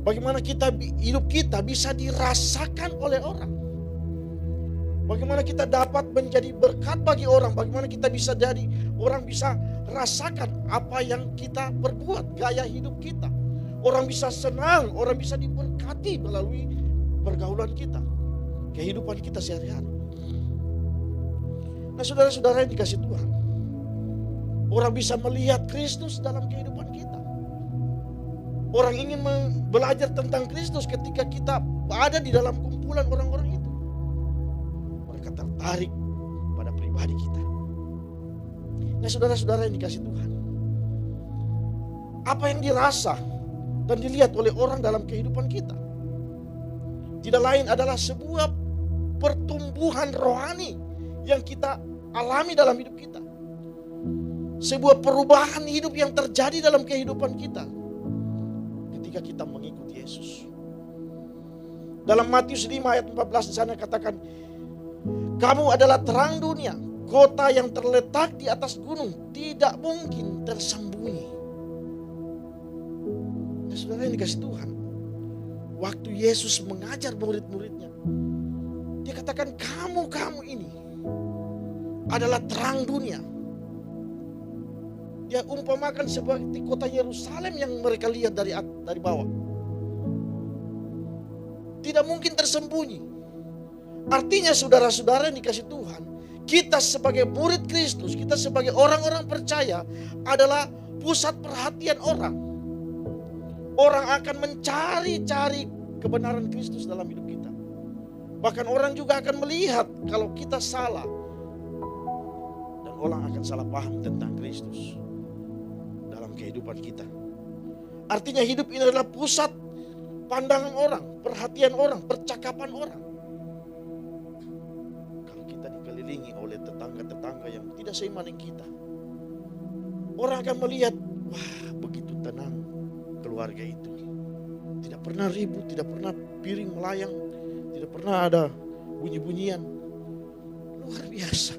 Bagaimana hidup kita bisa dirasakan oleh orang. Bagaimana kita dapat menjadi berkat bagi orang. Bagaimana kita bisa orang bisa rasakan apa yang kita perbuat, gaya hidup kita. Orang bisa senang, orang bisa diberkati melalui pergaulan kita, kehidupan kita sehari-hari. Nah, saudara-saudara yang dikasih Tuhan, orang bisa melihat Kristus dalam kehidupan kita. Orang ingin belajar tentang Kristus ketika kita ada di dalam kumpulan orang-orang itu. Mereka tertarik pada pribadi kita. Nah, saudara-saudara yang dikasih Tuhan, apa yang dirasa dan dilihat oleh orang dalam kehidupan kita tidak lain adalah sebuah pertumbuhan rohani yang kita alami dalam hidup kita. Sebuah perubahan hidup yang terjadi dalam kehidupan kita ketika kita mengikuti Yesus. Dalam Matius 5 ayat 14 di sana katakan, kamu adalah terang dunia, kota yang terletak di atas gunung, tidak mungkin tersembunyi. Nah, saudara yang dikasih Tuhan, waktu Yesus mengajar murid-muridnya, dia katakan kamu ini adalah terang dunia. Dia umpamakan seperti kota Yerusalem yang mereka lihat dari bawah. Tidak mungkin tersembunyi. Artinya saudara-saudara yang dikasih Tuhan, kita sebagai murid Kristus, kita sebagai orang-orang percaya adalah pusat perhatian orang. Orang akan mencari-cari kebenaran Kristus dalam hidup kita. Bahkan orang juga akan melihat kalau kita salah. Dan orang akan salah paham tentang Kristus dalam kehidupan kita. Artinya hidup ini adalah pusat pandangan orang, perhatian orang, percakapan orang. Kalau kita dikelilingi oleh tetangga-tetangga yang tidak seiman dengan kita, orang akan melihat, wah begitu tenang keluarga itu. Tidak pernah ribut, tidak pernah piring melayang, tidak pernah ada bunyi-bunyian. Luar biasa.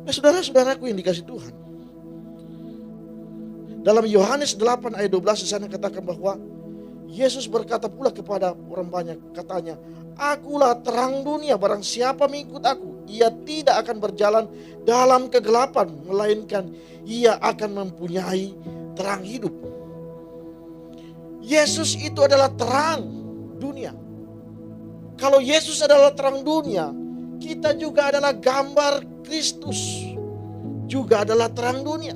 Nah, saudara-saudaraku yang dikasih Tuhan, dalam Yohanes 8 ayat 12 di sana katakan bahwa Yesus berkata pula kepada orang banyak, katanya, akulah terang dunia, barang siapa mengikut aku, ia tidak akan berjalan dalam kegelapan, melainkan ia akan mempunyai terang hidup. Yesus itu adalah terang dunia. Kalau Yesus adalah terang dunia, kita juga adalah gambar Kristus, juga adalah terang dunia.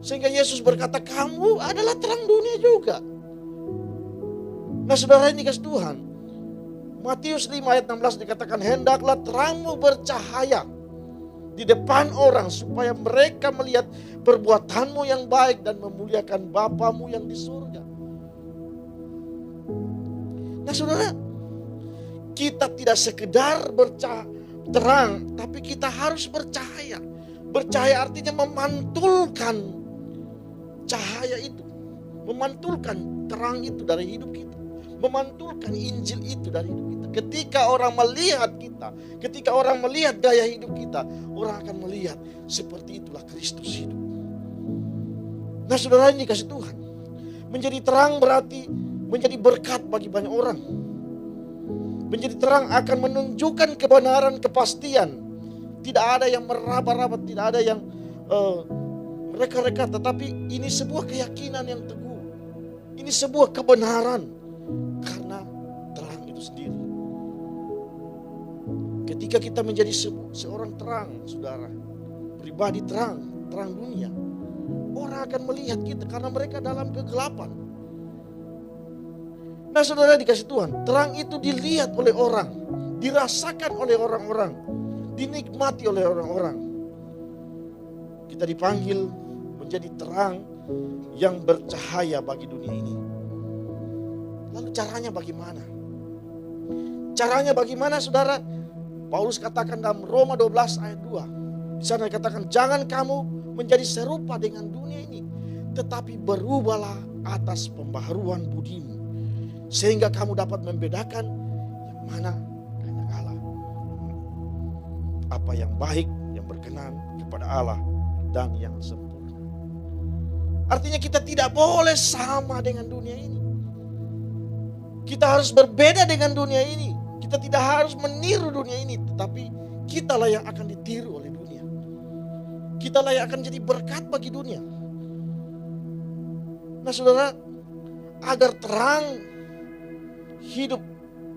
Sehingga Yesus berkata, kamu adalah terang dunia juga. Nah, saudara ini kasih Tuhan, Matius 5 ayat 16 dikatakan, hendaklah terangmu bercahaya di depan orang supaya mereka melihat perbuatanmu yang baik dan memuliakan Bapamu yang di surga. Nah, saudara, kita tidak sekedar terang, tapi kita harus bercahaya. Bercahaya artinya memantulkan cahaya itu, memantulkan terang itu dari hidup kita, memantulkan Injil itu dari hidup kita. Ketika orang melihat kita, ketika orang melihat gaya hidup kita, orang akan melihat seperti itulah Kristus hidup. Nah, saudara ini kasih Tuhan, menjadi terang berarti menjadi berkat bagi banyak orang. Menjadi terang akan menunjukkan kebenaran, kepastian. Tidak ada yang meraba-raba, tidak ada yang reka-reka, tetapi ini sebuah keyakinan yang teguh. Ini sebuah kebenaran karena terang itu sendiri. Ketika kita menjadi seorang terang, saudara, pribadi terang dunia, orang akan melihat kita karena mereka dalam kegelapan. Nah, saudara dikasih Tuhan, terang itu dilihat oleh orang, dirasakan oleh orang-orang, dinikmati oleh orang-orang. Kita dipanggil menjadi terang yang bercahaya bagi dunia ini. Lalu caranya bagaimana? Caranya bagaimana, saudara? Paulus katakan dalam Roma 12 ayat 2. Di sana dikatakan, jangan kamu menjadi serupa dengan dunia ini, tetapi berubahlah atas pembaharuan budimu, sehingga kamu dapat membedakan yang mana kehendak Allah, apa yang baik, yang berkenan kepada Allah, dan yang sempurna. Artinya kita tidak boleh sama dengan dunia ini. Kita harus berbeda dengan dunia ini. Kita tidak harus meniru dunia ini, tetapi kitalah yang akan ditiru oleh dunia. Kitalah yang akan jadi berkat bagi dunia. Nah saudara, agar terang hidup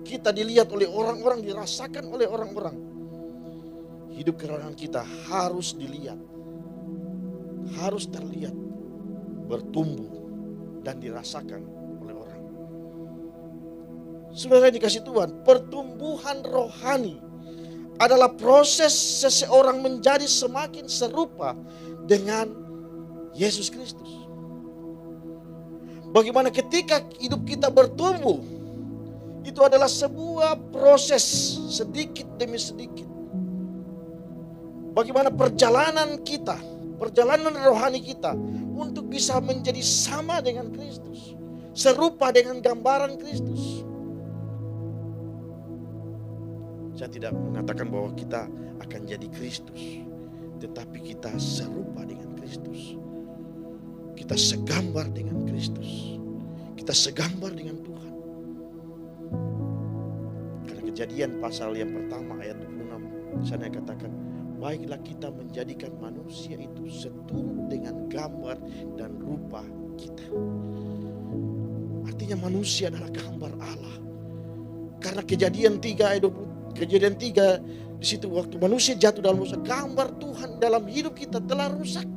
kita dilihat oleh orang-orang, dirasakan oleh orang-orang, hidup kerohanian kita harus dilihat, harus terlihat, bertumbuh dan dirasakan oleh orang. Saudara dikasih Tuhan, pertumbuhan rohani adalah proses seseorang menjadi semakin serupa dengan Yesus Kristus. Bagaimana ketika hidup kita bertumbuh, itu adalah sebuah proses sedikit demi sedikit. Bagaimana perjalanan kita, perjalanan rohani kita untuk bisa menjadi sama dengan Kristus, serupa dengan gambaran Kristus. Saya tidak mengatakan bahwa kita akan jadi Kristus, tetapi kita serupa dengan Kristus. Kita segambar dengan Kristus. Kita segambar dengan Tuhan. Karena Kejadian pasal yang pertama ayat 26 sana katakan, baiklah kita menjadikan manusia itu seturut dengan gambar dan rupa kita. Artinya manusia adalah gambar Allah. Karena Kejadian 3 ayat 20, Kejadian 3 di situ waktu manusia jatuh dalam dosa, gambar Tuhan dalam hidup kita telah rusak.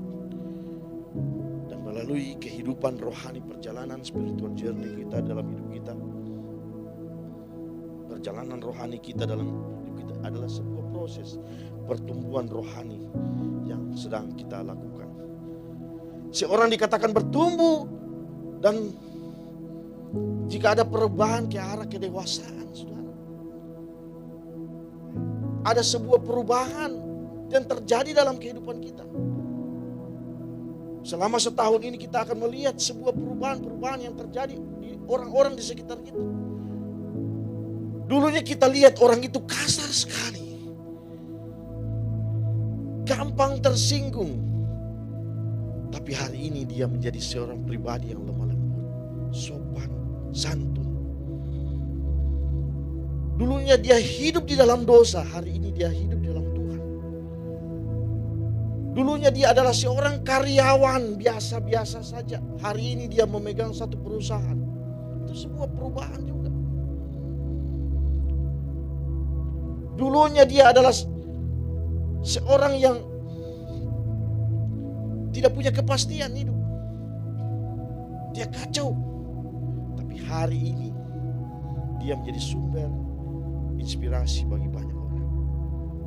Dan melalui kehidupan rohani, perjalanan spiritual journey kita dalam hidup kita, perjalanan rohani kita dalam hidup kita adalah sebuah proses pertumbuhan rohani yang sedang kita lakukan. Seorang dikatakan bertumbuh dan jika ada perubahan ke arah kedewasaan, saudara. Ada sebuah perubahan yang terjadi dalam kehidupan kita. Selama setahun ini kita akan melihat sebuah perubahan-perubahan yang terjadi di orang-orang di sekitar kita. Dulunya kita lihat orang itu kasar sekali, gampang tersinggung. Tapi hari ini dia menjadi seorang pribadi yang lemah lembut, sopan, santun. Dulunya dia hidup di dalam dosa, hari ini dia hidup di dalam Tuhan. Dulunya dia adalah seorang karyawan biasa-biasa saja, hari ini dia memegang satu perusahaan. Itu sebuah perubahan juga. Dulunya dia adalah seorang yang tidak punya kepastian hidup. Dia kacau. Tapi hari ini dia menjadi sumber inspirasi bagi banyak orang.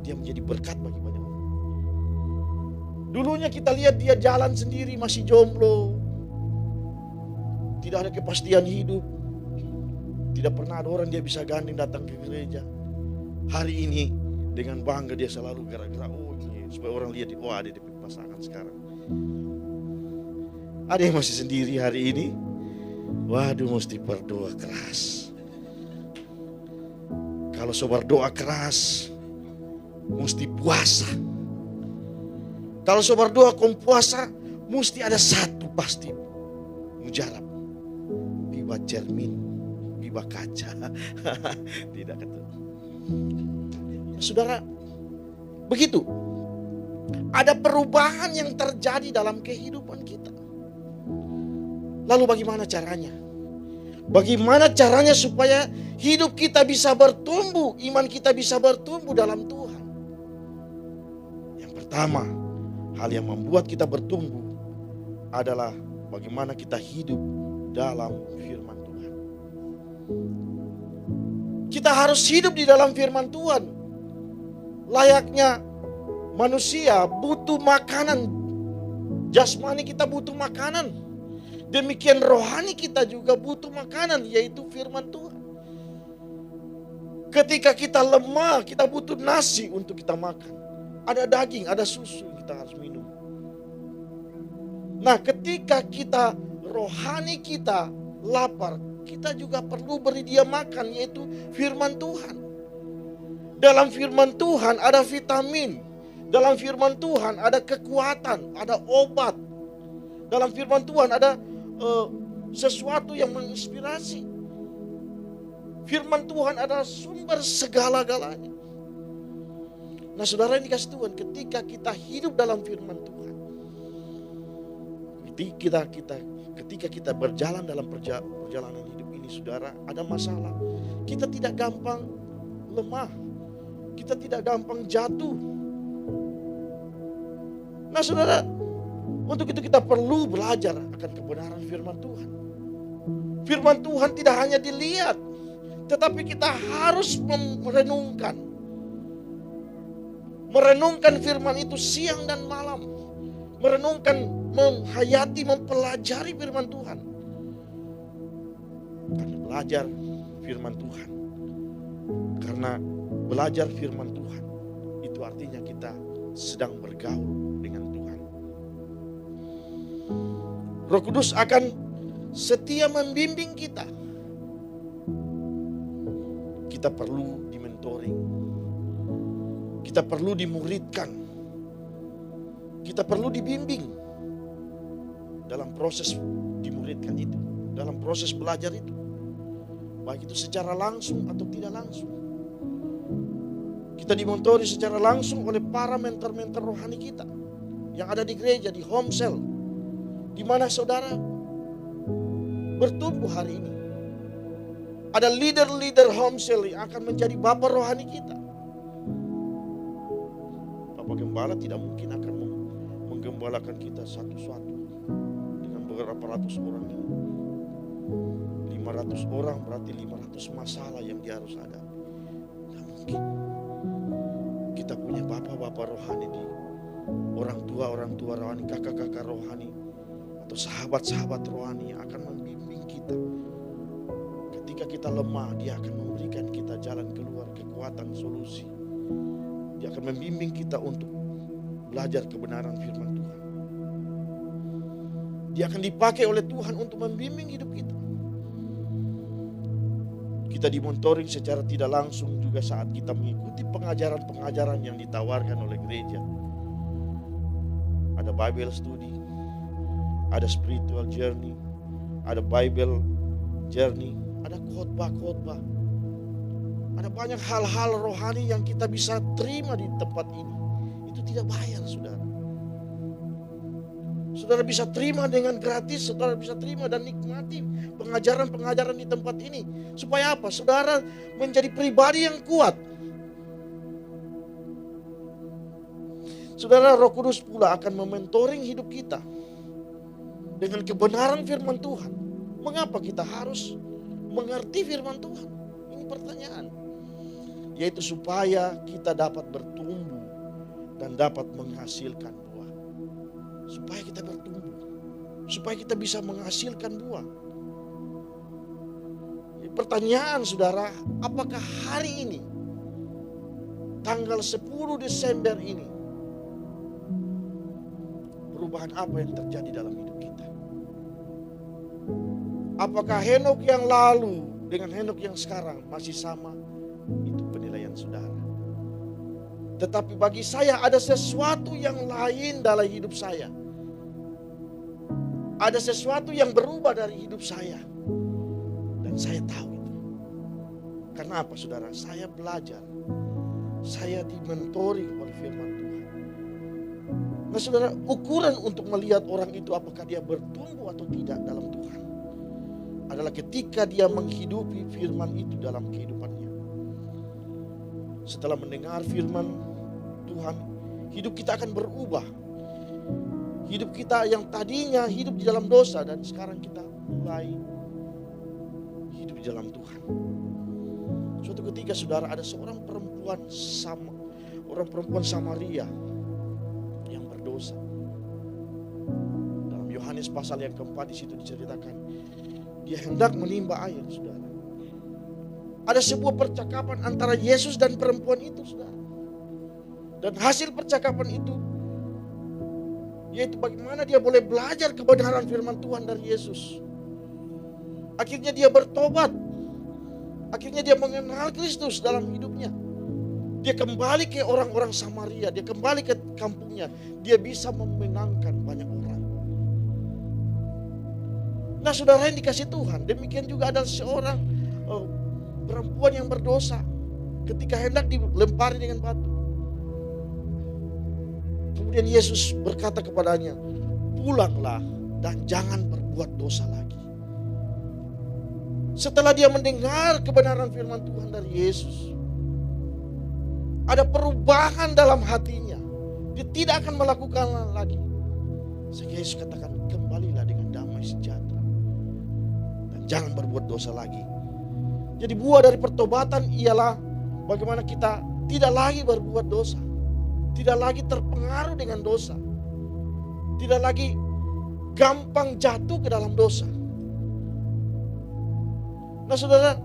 Dia menjadi berkat bagi banyak orang. Dulunya kita lihat dia jalan sendiri, masih jomblo, tidak ada kepastian hidup, tidak pernah ada orang dia bisa gandeng datang ke gereja. Hari ini dengan bangga dia selalu gerak-gerak, supaya orang lihat, ada pasangan sekarang. Ada yang masih sendiri hari ini, waduh mesti berdoa keras. Kalau sobat doa keras, mesti puasa. Kalau sobat doa puasa, mesti ada satu pasti mujarab. Biba cermin, biba kaca. Tidak ketemu. Saudara, begitu. Ada perubahan yang terjadi dalam kehidupan kita. Lalu bagaimana caranya? Bagaimana caranya supaya hidup kita bisa bertumbuh, iman kita bisa bertumbuh dalam Tuhan? Yang pertama, hal yang membuat kita bertumbuh adalah bagaimana kita hidup dalam firman Tuhan. Kita harus hidup di dalam firman Tuhan. Layaknya manusia butuh makanan, jasmani kita butuh makanan. Demikian rohani kita juga butuh makanan, yaitu firman Tuhan. Ketika kita lemah, kita butuh nasi untuk kita makan. Ada daging, ada susu yang kita harus minum. Nah, ketika kita rohani kita lapar, kita juga perlu beri dia makan, yaitu firman Tuhan. Dalam firman Tuhan ada vitamin. Dalam firman Tuhan ada kekuatan, ada obat. Dalam firman Tuhan ada sesuatu yang menginspirasi. Firman Tuhan adalah sumber segala-galanya. Nah saudara, ini kasih Tuhan, ketika kita hidup dalam firman Tuhan, ketika kita berjalan dalam perjalanan hidup ini, saudara, ada masalah, kita tidak gampang lemah, kita tidak gampang jatuh. Nah saudara, untuk itu kita perlu belajar akan kebenaran firman Tuhan. Firman Tuhan tidak hanya dilihat, tetapi kita harus merenungkan firman itu siang dan malam. Merenungkan, menghayati, mempelajari firman Tuhan. Karena belajar firman Tuhan, karena belajar firman Tuhan, itu artinya kita sedang bergaul dengan Tuhan. Roh Kudus akan setia membimbing kita. Kita perlu di-mentoring. Kita perlu dimuridkan. Kita perlu dibimbing dalam proses dimuridkan itu, dalam proses belajar itu. Baik itu secara langsung atau tidak langsung. Kita dimentori secara langsung oleh para mentor-mentor rohani kita yang ada di gereja, di home cell, di mana saudara bertumbuh hari ini. Ada leader-leader home cell yang akan menjadi bapak rohani kita. Bapak gembala tidak mungkin akan menggembalakan kita satu-satu dengan beberapa ratus orang ini. 500 orang berarti 500 masalah yang dia harus hadapi. Tidak mungkin. Kita punya bapak-bapak rohani di orang tua rohani, kakak-kakak rohani, atau sahabat-sahabat rohani yang akan membimbing kita. Ketika kita lemah, dia akan memberikan kita jalan keluar, kekuatan, solusi. Dia akan membimbing kita untuk belajar kebenaran firman Tuhan. Dia akan dipakai oleh Tuhan untuk membimbing hidup kita. Kita dimentoring secara tidak langsung juga saat kita mengikuti pengajaran-pengajaran yang ditawarkan oleh gereja. Ada Bible study, ada spiritual journey, ada Bible journey, ada khotbah-khotbah. Ada banyak hal-hal rohani yang kita bisa terima di tempat ini. Itu tidak bayar, saudara. Saudara bisa terima dengan gratis, saudara bisa terima dan nikmati pengajaran-pengajaran di tempat ini. Supaya apa? Saudara menjadi pribadi yang kuat. Saudara, Roh Kudus pula akan mementoring hidup kita dengan kebenaran firman Tuhan. Mengapa kita harus mengerti firman Tuhan? Ini pertanyaan. Yaitu supaya kita dapat bertumbuh dan dapat menghasilkan buah. Supaya kita bertumbuh, supaya kita bisa menghasilkan buah. Pertanyaan saudara, apakah hari ini, tanggal 10 Desember ini, perubahan apa yang terjadi dalam hidup kita? Apakah Henok yang lalu dengan Henok yang sekarang masih sama? Itu penilaian saudara. Tetapi bagi saya ada sesuatu yang lain dalam hidup saya. Ada sesuatu yang berubah dari hidup saya. Dan saya tahu itu. Karena apa saudara? Saya belajar. Saya dimentori oleh firman Tuhan. Nah saudara, ukuran untuk melihat orang itu apakah dia bertumbuh atau tidak dalam Tuhan adalah ketika dia menghidupi firman itu dalam kehidupannya. Setelah mendengar firman Tuhan, hidup kita akan berubah. Hidup kita yang tadinya hidup di dalam dosa dan sekarang kita mulai hidup di dalam Tuhan. Suatu ketika saudara, ada seorang perempuan Samaria yang berdosa. Dalam Yohanes pasal yang keempat di situ diceritakan, dia hendak menimba air, saudara. Ada sebuah percakapan antara Yesus dan perempuan itu, saudara. Dan hasil percakapan itu yaitu bagaimana dia boleh belajar kebenaran firman Tuhan dari Yesus. Akhirnya dia bertobat. Akhirnya dia mengenal Kristus dalam hidupnya. Dia kembali ke orang-orang Samaria, dia kembali ke kampungnya. Dia bisa memenangkan banyak orang. Nah saudara yang dikasih Tuhan, demikian juga ada seorang perempuan yang berdosa ketika hendak dilempari dengan batu. Kemudian Yesus berkata kepadanya, pulanglah dan jangan berbuat dosa lagi. Setelah dia mendengar kebenaran firman Tuhan dari Yesus, ada perubahan dalam hatinya. Dia tidak akan melakukan lagi. Sehingga Yesus katakan, kembalilah dengan damai sejahtera dan jangan berbuat dosa lagi. Jadi buah dari pertobatan ialah bagaimana kita tidak lagi berbuat dosa, tidak lagi terpengaruh dengan dosa, tidak lagi gampang jatuh ke dalam dosa. Nah saudara,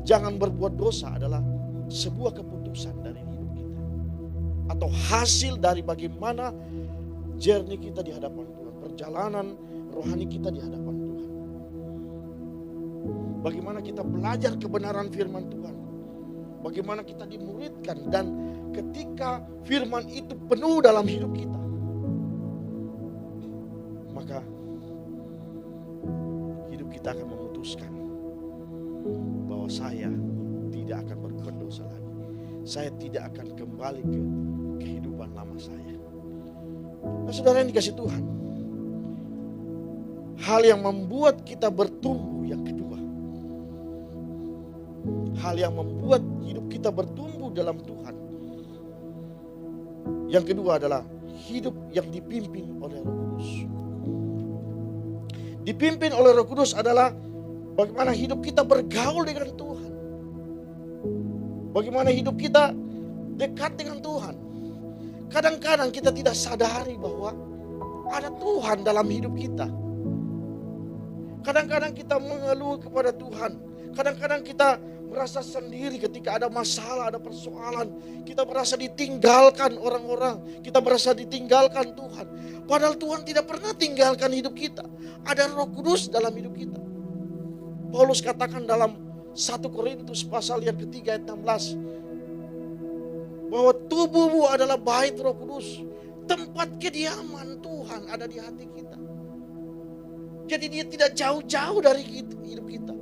jangan berbuat dosa adalah sebuah keputusan dari hidup kita, atau hasil dari bagaimana journey kita di hadapan Tuhan, perjalanan rohani kita di hadapan Tuhan. Bagaimana kita belajar kebenaran firman Tuhan, bagaimana kita dimuridkan, dan ketika firman itu penuh dalam hidup kita, maka hidup kita akan memutuskan bahwa saya tidak akan berbuat dosa lagi. Saya tidak akan kembali ke kehidupan lama saya. Nah saudara yang dikasih Tuhan, hal yang membuat kita bertumbuh yang kedua, hal yang membuat hidup kita bertumbuh dalam Tuhan, yang kedua adalah hidup yang dipimpin oleh Roh Kudus. Dipimpin oleh Roh Kudus adalah bagaimana hidup kita bergaul dengan Tuhan, bagaimana hidup kita dekat dengan Tuhan. Kadang-kadang kita tidak sadari bahwa ada Tuhan dalam hidup kita. Kadang-kadang kita mengeluh kepada Tuhan. Kadang-kadang kita merasa sendiri ketika ada masalah, ada persoalan. Kita merasa ditinggalkan orang-orang. Kita merasa ditinggalkan Tuhan. Padahal Tuhan tidak pernah tinggalkan hidup kita. Ada Roh Kudus dalam hidup kita. Paulus katakan dalam 1 Korintus pasal yang ketiga ayat 16. Bahwa tubuhmu adalah bait Roh Kudus. Tempat kediaman Tuhan ada di hati kita. Jadi dia tidak jauh-jauh dari hidup kita.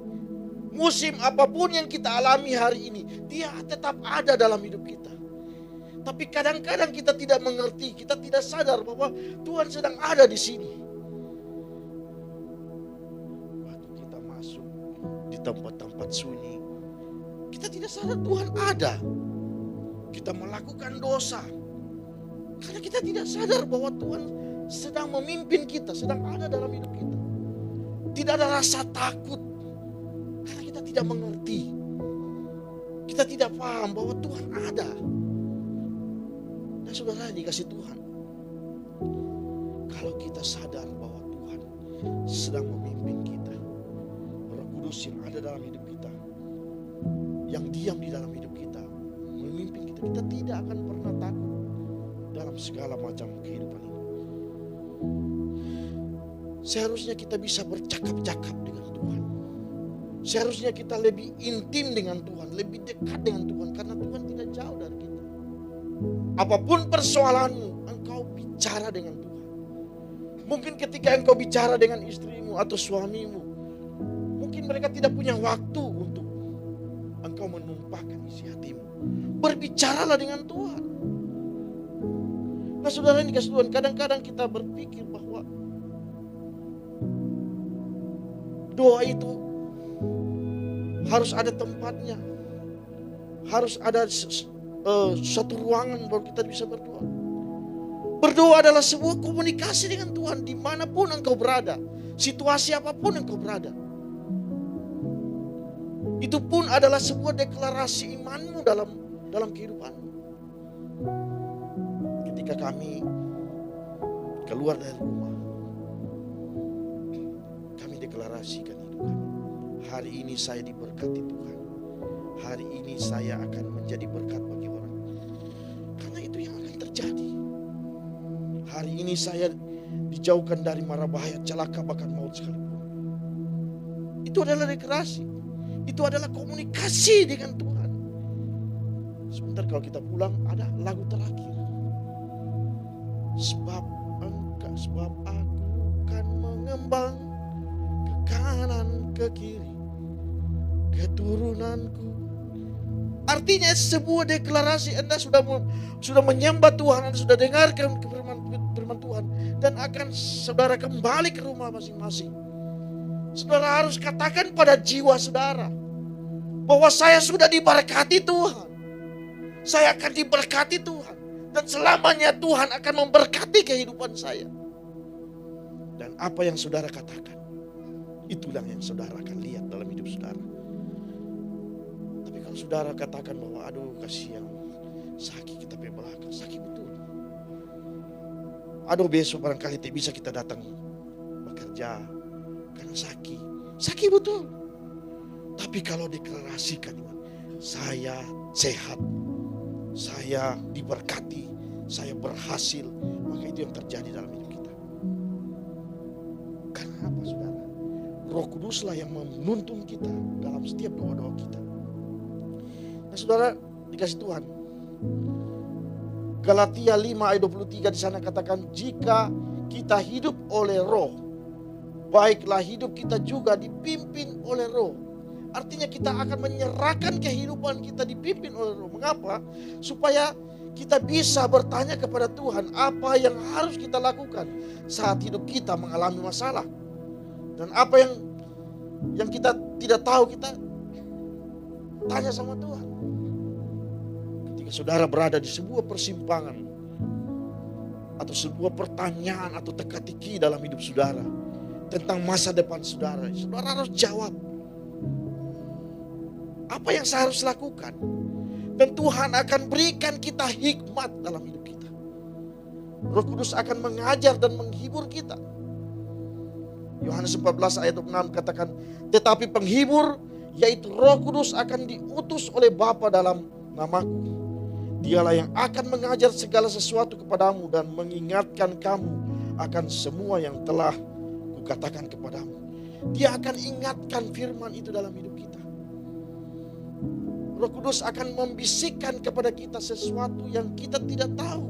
Musim apapun yang kita alami hari ini, dia tetap ada dalam hidup kita. Tapi kadang-kadang kita tidak mengerti, kita tidak sadar bahwa Tuhan sedang ada di sini. Waktu kita masuk di tempat-tempat sunyi, kita tidak sadar Tuhan ada. Kita melakukan dosa karena kita tidak sadar bahwa Tuhan sedang memimpin kita, sedang ada dalam hidup kita. Tidak ada rasa takut karena kita tidak mengerti. Kita tidak paham bahwa Tuhan ada. Dan saudara dikasih Tuhan, kalau kita sadar bahwa Tuhan sedang memimpin kita, Roh Kudus yang ada dalam hidup kita, yang diam di dalam hidup kita, memimpin kita, kita tidak akan pernah takut dalam segala macam kehidupan ini. Seharusnya kita bisa bercakap-cakap dengan Tuhan. Seharusnya kita lebih intim dengan Tuhan, lebih dekat dengan Tuhan, karena Tuhan tidak jauh dari kita. Apapun persoalanmu, engkau bicara dengan Tuhan. Mungkin ketika engkau bicara dengan istrimu atau suamimu, mungkin mereka tidak punya waktu untuk engkau menumpahkan isi hatimu. Berbicaralah dengan Tuhan. Nah saudara yang dikasih Tuhan, kadang-kadang kita berpikir bahwa doa itu harus ada tempatnya, harus ada suatu ruangan baru kita bisa berdoa. Berdoa adalah sebuah komunikasi dengan Tuhan dimanapun engkau berada, situasi apapun engkau berada. Itu pun adalah sebuah deklarasi imanmu dalam kehidupanmu. Ketika kami keluar dari rumah, kami deklarasikan hidup kami. Hari ini saya diberkati Tuhan. Hari ini saya akan menjadi berkat bagi orang. Karena itu yang akan terjadi. Hari ini saya dijauhkan dari mara bahaya, celaka, bahkan maut sekalipun. Itu adalah deklarasi. Itu adalah komunikasi dengan Tuhan. Sebentar kalau kita pulang ada lagu terakhir. Sebab aku kan mengembang ke kiri, keturunanku. Artinya sebuah deklarasi, Anda sudah menyembah Tuhan, Anda sudah dengarkan firman Tuhan, dan akan saudara kembali ke rumah masing-masing. Saudara harus katakan pada jiwa saudara bahwa saya sudah diberkati Tuhan. Saya akan diberkati Tuhan. Dan selamanya Tuhan akan memberkati kehidupan saya. Dan apa yang saudara katakan, itulah yang saudara akan lihat dalam hidup saudara. Tapi kalau saudara katakan bahwa aduh kasihan, sakit kita pe belakang, sakit betul. Aduh besok barangkali tidak bisa kita datang bekerja karena sakit. Sakit betul. Tapi kalau deklarasikan, saya sehat, saya diberkati, saya berhasil, maka itu yang terjadi dalam hidup kita. Karena apa saudara? Roh Kuduslah yang menuntun kita dalam setiap doa-doa kita. Nah saudara dikasih Tuhan, Galatia 5 ayat 23 di sana katakan, jika kita hidup oleh roh, baiklah hidup kita juga dipimpin oleh roh. Artinya kita akan menyerahkan kehidupan kita dipimpin oleh roh. Mengapa? Supaya kita bisa bertanya kepada Tuhan apa yang harus kita lakukan saat hidup kita mengalami masalah. Dan apa yang kita tidak tahu, kita tanya sama Tuhan. Ketika saudara berada di sebuah persimpangan atau sebuah pertanyaan atau teka-teki dalam hidup saudara tentang masa depan saudara, saudara harus jawab. Apa yang saya harus lakukan? Dan Tuhan akan berikan kita hikmat dalam hidup kita. Roh Kudus akan mengajar dan menghibur kita. Yohanes 14 ayat 6 katakan, tetapi penghibur yaitu Roh Kudus akan diutus oleh Bapa dalam namaku. Dialah yang akan mengajar segala sesuatu kepadamu dan mengingatkan kamu akan semua yang telah kukatakan kepadamu. Dia akan ingatkan firman itu dalam hidup kita. Roh Kudus akan membisikkan kepada kita sesuatu yang kita tidak tahu.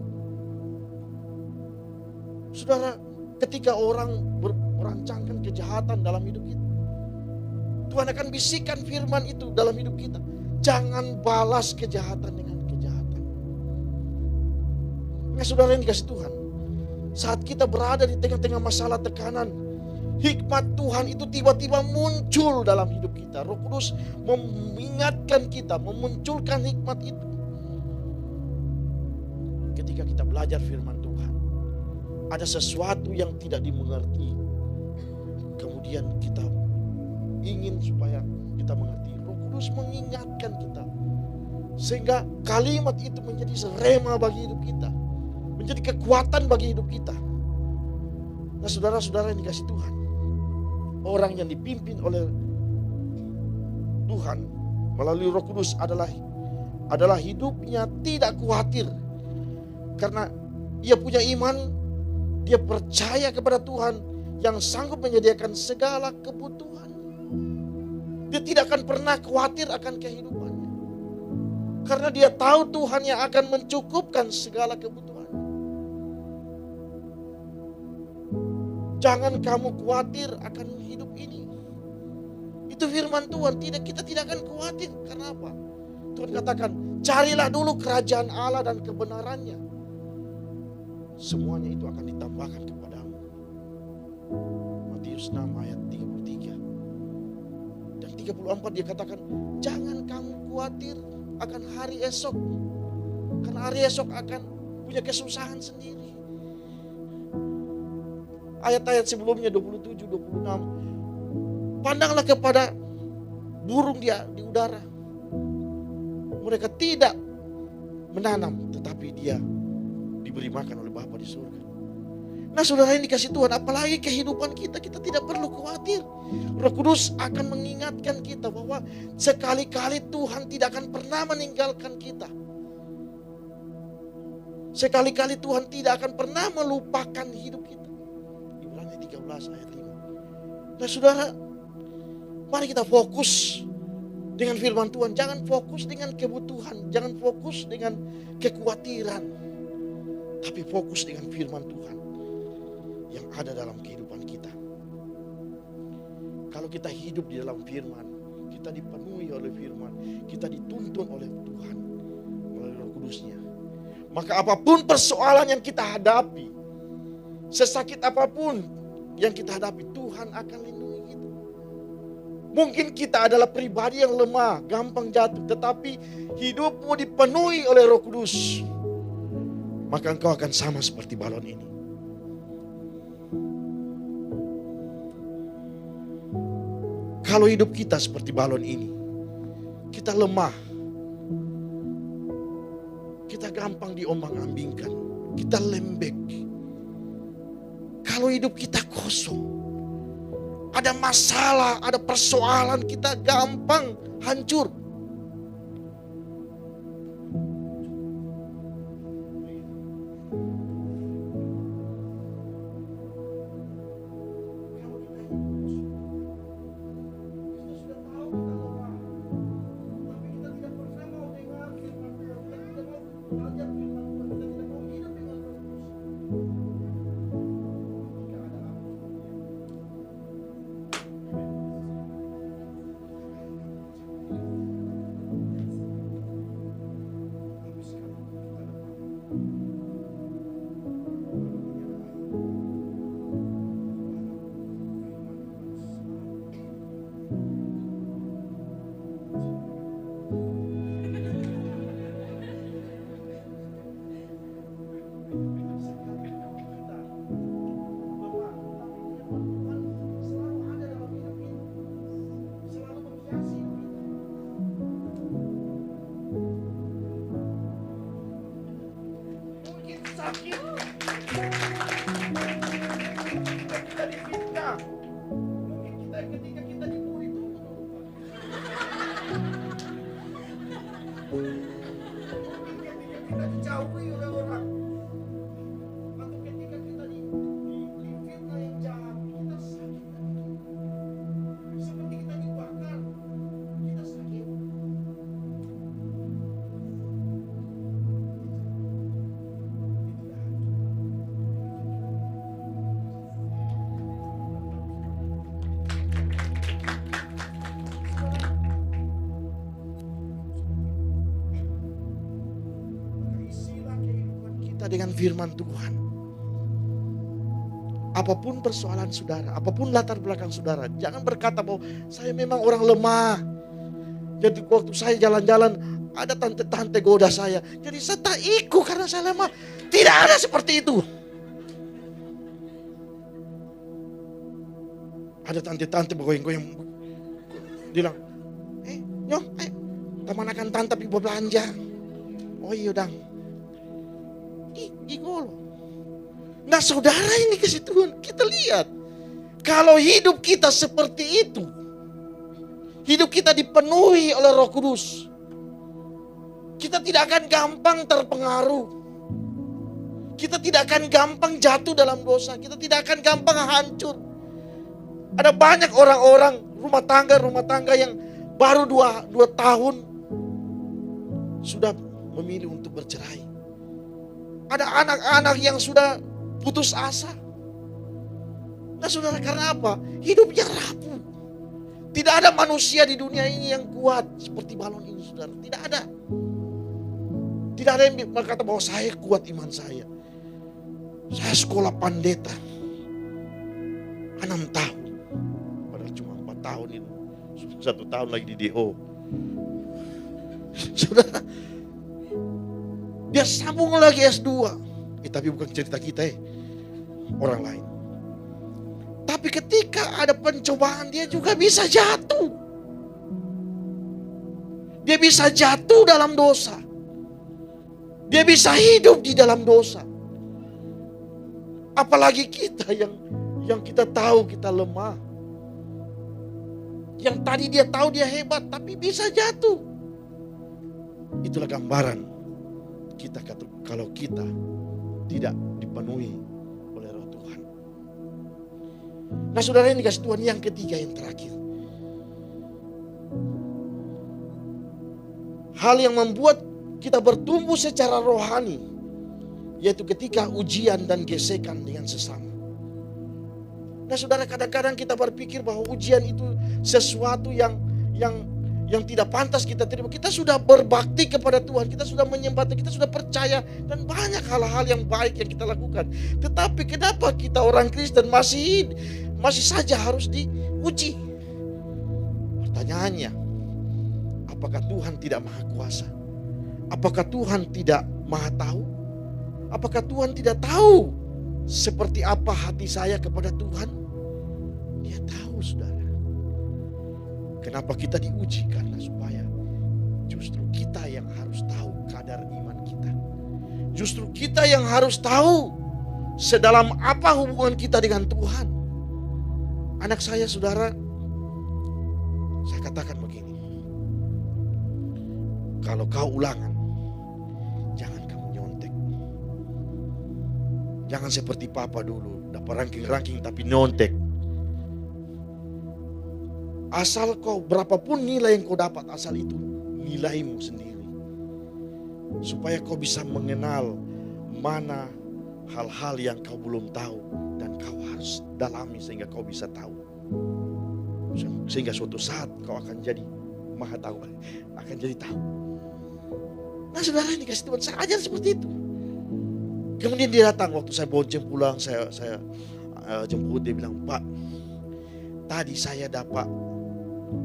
Saudara, ketika orang merancangkan kejahatan dalam hidup kita, Tuhan akan bisikkan firman itu dalam hidup kita. Jangan balas kejahatan dengan kejahatan. Nah saudara yang dikasih Tuhan, saat kita berada di tengah-tengah masalah tekanan, hikmat Tuhan itu tiba-tiba muncul dalam hidup kita. Roh Kudus mengingatkan kita, memunculkan hikmat itu. Ketika kita belajar firman Tuhan, ada sesuatu yang tidak dimengerti, kemudian kita ingin supaya kita mengerti. Roh Kudus mengingatkan kita, sehingga kalimat itu menjadi rema bagi hidup kita, menjadi kekuatan bagi hidup kita. Nah saudara-saudara yang dikasih Tuhan, orang yang dipimpin oleh Tuhan melalui Roh Kudus adalah hidupnya tidak khawatir. Karena ia punya iman, dia percaya kepada Tuhan yang sanggup menyediakan segala kebutuhan. Dia tidak akan pernah khawatir akan kehidupannya. Karena dia tahu Tuhan yang akan mencukupkan segala kebutuhan. Jangan kamu khawatir akan hidup ini. Itu firman Tuhan. Kita tidak akan khawatir. Karena apa? Tuhan katakan, carilah dulu kerajaan Allah dan kebenarannya. Semuanya itu akan ditambahkan kepadamu. Matius 6 ayat 33. Dan 34 dia katakan, jangan kamu khawatir akan hari esok. Karena hari esok akan punya kesusahan sendiri. Ayat-ayat sebelumnya 27, 26. Pandanglah kepada burung dia di udara. Mereka tidak menanam, tetapi dia diberi makan oleh Bapa di surga. Nah saudara yang dikasih Tuhan, apalagi kehidupan kita tidak perlu khawatir. Roh Kudus akan mengingatkan kita bahwa sekali-kali Tuhan tidak akan pernah meninggalkan kita. Sekali-kali Tuhan tidak akan pernah melupakan hidup kita. Ibrani 13 ayat 5. Nah saudara, mari kita fokus dengan firman Tuhan. Jangan fokus dengan kebutuhan. Jangan fokus dengan kekhawatiran. Tapi fokus dengan firman Tuhan yang ada dalam kehidupan kita. Kalau Kalau kita hidup di dalam firman, kita dipenuhi oleh firman, kita dituntun oleh Tuhan melalui Roh Kudus-Nya. Maka apapun persoalan yang kita hadapi, sesakit apapun yang kita hadapi, Tuhan akan lindungi kita. Mungkin kita adalah pribadi yang lemah, gampang jatuh, tetapi hidupmu dipenuhi oleh Roh Kudus, maka engkau akan sama seperti balon ini. Kalau hidup kita seperti balon ini, kita lemah, kita gampang diombang-ambingkan, kita lembek. Kalau hidup kita kosong, ada masalah, ada persoalan, kita gampang hancur. Sakit. Kita difitnah. Mungkin ketika kita dibully itu. Mungkin ketika kita dijauhi oleh orang. Atau ketika kita difitnah yang jahat, kita sakit. Seperti kita dibakar, kita sakit. Dengan firman Tuhan. Apapun persoalan saudara, apapun latar belakang saudara, jangan berkata bahwa saya memang orang lemah. Jadi waktu saya jalan-jalan ada tante-tante goda saya, jadi saya tak ikut karena saya lemah. Tidak ada seperti itu. Ada tante-tante bergoyang-goyang bilang, nyong, teman akan tante pergi belanja. Oh iya dang. Igol. Nah saudara, ini kasih Tuhan, kita lihat. Kalau hidup kita seperti itu, hidup kita dipenuhi oleh Roh Kudus, kita tidak akan gampang terpengaruh. Kita tidak akan gampang jatuh dalam dosa. Kita tidak akan gampang hancur. Ada banyak orang-orang rumah tangga yang baru 2 tahun sudah memilih untuk bercerai. Ada anak-anak yang sudah putus asa. Nah saudara, karena apa? Hidupnya rapuh. Tidak ada manusia di dunia ini yang kuat seperti balon ini, saudara. Tidak ada. Tidak ada yang berkata bahwa saya kuat iman saya. Saya sekolah pendeta 6 tahun. Padahal cuma 4 tahun itu. 1 tahun lagi di DO. Saudara, dia sambung lagi S2. Tapi bukan cerita kita, orang lain. Tapi ketika ada pencobaan, dia juga bisa jatuh. Dia bisa jatuh dalam dosa. Dia bisa hidup di dalam dosa. Apalagi kita yang kita tahu kita lemah. Yang tadi dia tahu dia hebat, tapi bisa jatuh. Itulah gambaran kita kalau kita tidak dipenuhi oleh Roh Tuhan. Nah saudara, ini kasih Tuhan yang ketiga, yang terakhir. Hal yang membuat kita bertumbuh secara rohani, yaitu ketika ujian dan gesekan dengan sesama. Nah saudara, kadang-kadang kita berpikir bahwa ujian itu sesuatu yang tidak pantas kita terima. Kita sudah berbakti kepada Tuhan, kita sudah menyembah, kita sudah percaya, dan banyak hal-hal yang baik yang kita lakukan. Tetapi kenapa kita orang Kristen masih saja harus diuji? Pertanyaannya, apakah Tuhan tidak maha kuasa? Apakah Tuhan tidak maha tahu? Apakah Tuhan tidak tahu seperti apa hati saya kepada Tuhan? Dia tahu, saudara. Kenapa kita diuji? Karena supaya justru kita yang harus tahu kadar iman kita. Justru kita yang harus tahu sedalam apa hubungan kita dengan Tuhan. Anak saya, saudara, saya katakan begini. Kalau kau ulangan, jangan kamu nyontek. Jangan seperti papa dulu, dapat ranking-ranking tapi nyontek. Asal kau berapapun nilai yang kau dapat, asal itu nilaimu sendiri. Supaya kau bisa mengenal mana hal-hal yang kau belum tahu dan kau harus dalami sehingga kau bisa tahu. Sehingga suatu saat kau akan jadi maha tahu, akan jadi tahu. Nah saudara, ini kasih Tuhan, saya ajar seperti itu. Kemudian dia datang waktu saya bonceng pulang, saya jemput, dia bilang, Pak, tadi saya dapat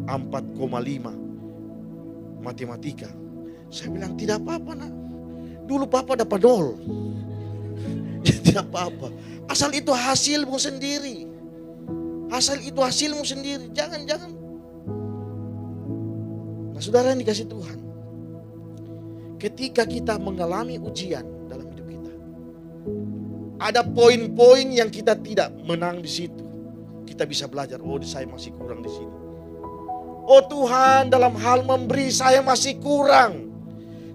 4,5 matematika. Saya bilang, tidak apa-apa nak, dulu papa dapat 0. Tidak apa-apa, asal itu hasilmu sendiri. Asal itu hasilmu sendiri, jangan. Nah saudara yang dikasih Tuhan, ketika kita mengalami ujian dalam hidup kita, ada poin-poin yang kita tidak menang di situ. Kita bisa belajar, oh saya masih kurang di sini. Oh Tuhan, dalam hal memberi saya masih kurang.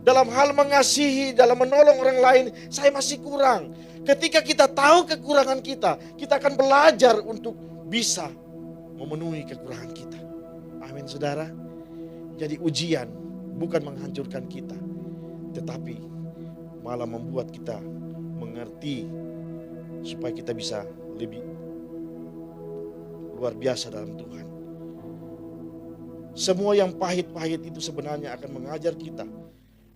Dalam hal mengasihi, dalam menolong orang lain, saya masih kurang. Ketika kita tahu kekurangan kita akan belajar untuk bisa memenuhi kekurangan kita. Amin saudara. Jadi ujian bukan menghancurkan kita, tetapi malah membuat kita mengerti supaya kita bisa lebih luar biasa dalam Tuhan. Semua yang pahit-pahit itu sebenarnya akan mengajar kita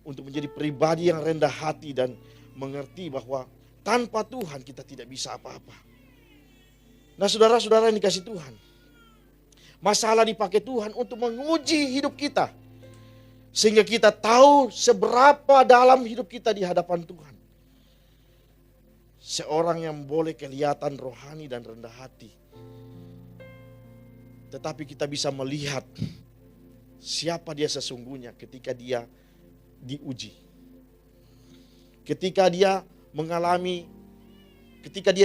untuk menjadi pribadi yang rendah hati dan mengerti bahwa tanpa Tuhan kita tidak bisa apa-apa. Nah saudara-saudara yang dikasih Tuhan, masalah dipakai Tuhan untuk menguji hidup kita. Sehingga kita tahu seberapa dalam hidup kita di hadapan Tuhan. Seorang yang boleh kelihatan rohani dan rendah hati, tetapi kita bisa melihat siapa dia sesungguhnya ketika dia diuji. Ketika dia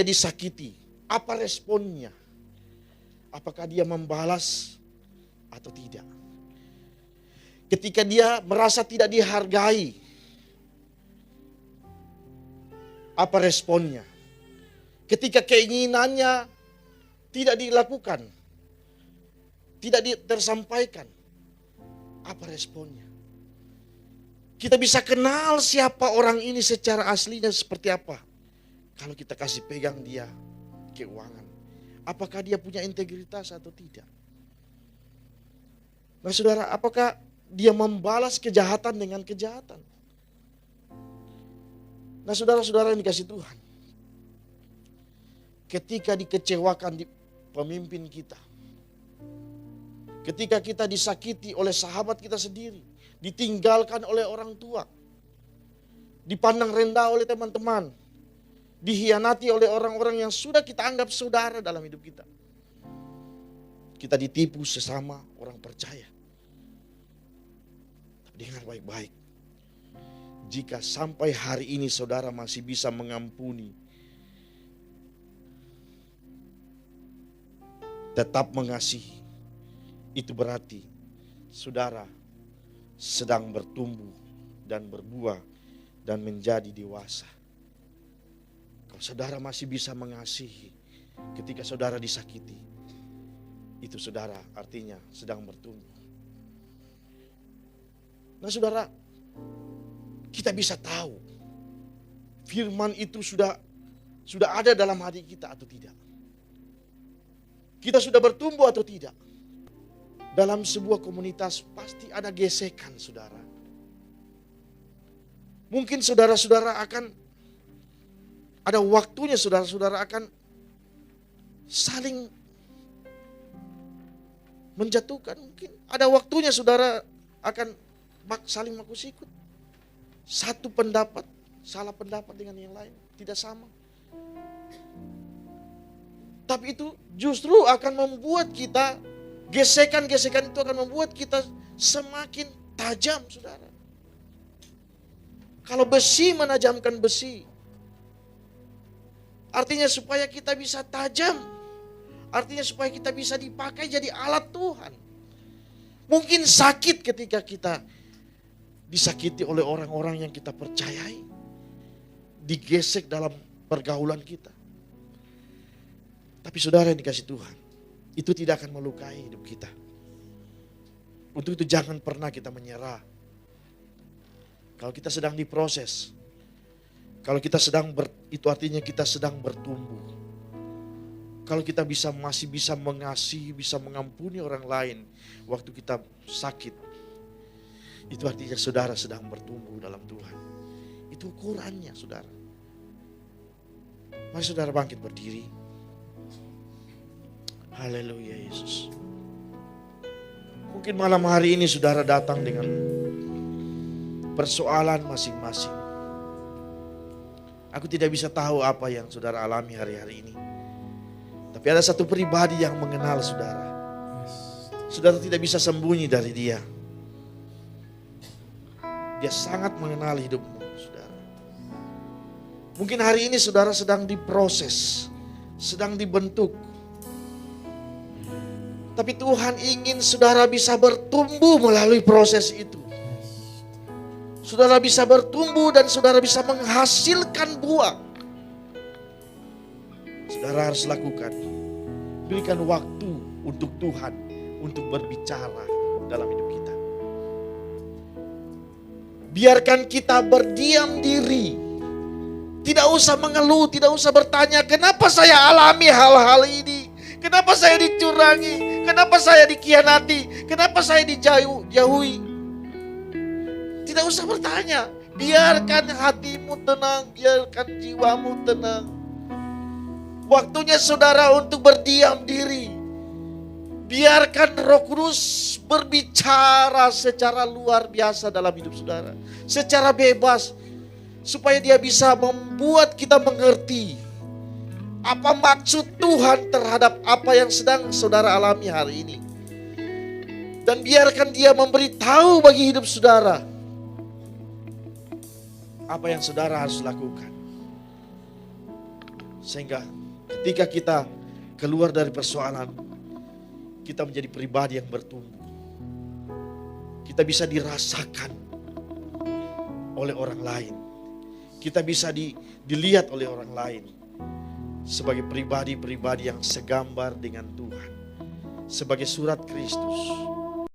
disakiti, apa responnya? Apakah dia membalas atau tidak? Ketika dia merasa tidak dihargai, apa responnya? Ketika keinginannya tidak dilakukan, tidak tersampaikan, apa responnya? Kita bisa kenal siapa orang ini secara aslinya seperti apa kalau kita kasih pegang dia keuangan. Apakah dia punya integritas atau tidak? Nah saudara, apakah dia membalas kejahatan dengan kejahatan? Nah saudara-saudara yang dikasih Tuhan, ketika dikecewakan di pemimpin kita, ketika kita disakiti oleh sahabat kita sendiri, ditinggalkan oleh orang tua, dipandang rendah oleh teman-teman, dihianati oleh orang-orang yang sudah kita anggap saudara dalam hidup kita. Kita ditipu sesama orang percaya. Tapi dengar baik-baik. Jika sampai hari ini saudara masih bisa mengampuni, tetap mengasihi, itu berarti saudara sedang bertumbuh dan berbuah dan menjadi dewasa. Kalau saudara masih bisa mengasihi ketika saudara disakiti, itu saudara artinya sedang bertumbuh. Nah saudara, kita bisa tahu firman itu sudah ada dalam hati kita atau tidak. Kita sudah bertumbuh atau tidak? Dalam sebuah komunitas pasti ada gesekan, saudara. Mungkin saudara-saudara akan ada waktunya saudara-saudara akan saling menjatuhkan. Mungkin ada waktunya saudara akan saling maku sikut. Satu pendapat, salah pendapat dengan yang lain, tidak sama. Tapi itu justru akan membuat kita, gesekan-gesekan itu akan membuat kita semakin tajam, saudara. Kalau besi menajamkan besi, artinya supaya kita bisa tajam. Artinya supaya kita bisa dipakai jadi alat Tuhan. Mungkin sakit ketika kita disakiti oleh orang-orang yang kita percayai. Digesek dalam pergaulan kita. Tapi saudara yang dikasih Tuhan, itu tidak akan melukai hidup kita. Untuk itu jangan pernah kita menyerah. Kalau kita sedang diproses, kalau kita sedang itu artinya kita sedang bertumbuh. Kalau kita masih bisa mengasihi, bisa mengampuni orang lain waktu kita sakit, itu artinya saudara sedang bertumbuh dalam Tuhan. Itu ukurannya, saudara. Mari saudara bangkit berdiri. Haleluya Yesus. Mungkin malam hari ini saudara datang dengan persoalan masing-masing. Aku tidak bisa tahu apa yang saudara alami hari-hari ini. Tapi ada satu pribadi yang mengenal saudara. Saudara tidak bisa sembunyi dari dia. Dia sangat mengenal hidupmu, saudara. Mungkin hari ini saudara sedang diproses, sedang dibentuk. Tapi Tuhan ingin saudara bisa bertumbuh melalui proses itu. Saudara bisa bertumbuh dan saudara bisa menghasilkan buah. Saudara harus lakukan. Berikan waktu untuk Tuhan untuk berbicara dalam hidup kita. Biarkan kita berdiam diri. Tidak usah mengeluh, tidak usah bertanya, kenapa saya alami hal-hal ini? Kenapa saya dicurangi? Kenapa saya dikhianati? Kenapa saya dijauhi? Tidak usah bertanya. Biarkan hatimu tenang. Biarkan jiwamu tenang. Waktunya saudara untuk berdiam diri. Biarkan Roh Kudus berbicara secara luar biasa dalam hidup saudara. Secara bebas. Supaya dia bisa membuat kita mengerti. Apa maksud Tuhan terhadap apa yang sedang saudara alami hari ini. Dan biarkan dia memberitahu bagi hidup saudara. Apa yang saudara harus lakukan. Sehingga ketika kita keluar dari persoalan, kita menjadi pribadi yang bertumbuh. Kita bisa dirasakan oleh orang lain. Kita bisa dilihat oleh orang lain. Sebagai pribadi-pribadi yang segambar dengan Tuhan. Sebagai surat Kristus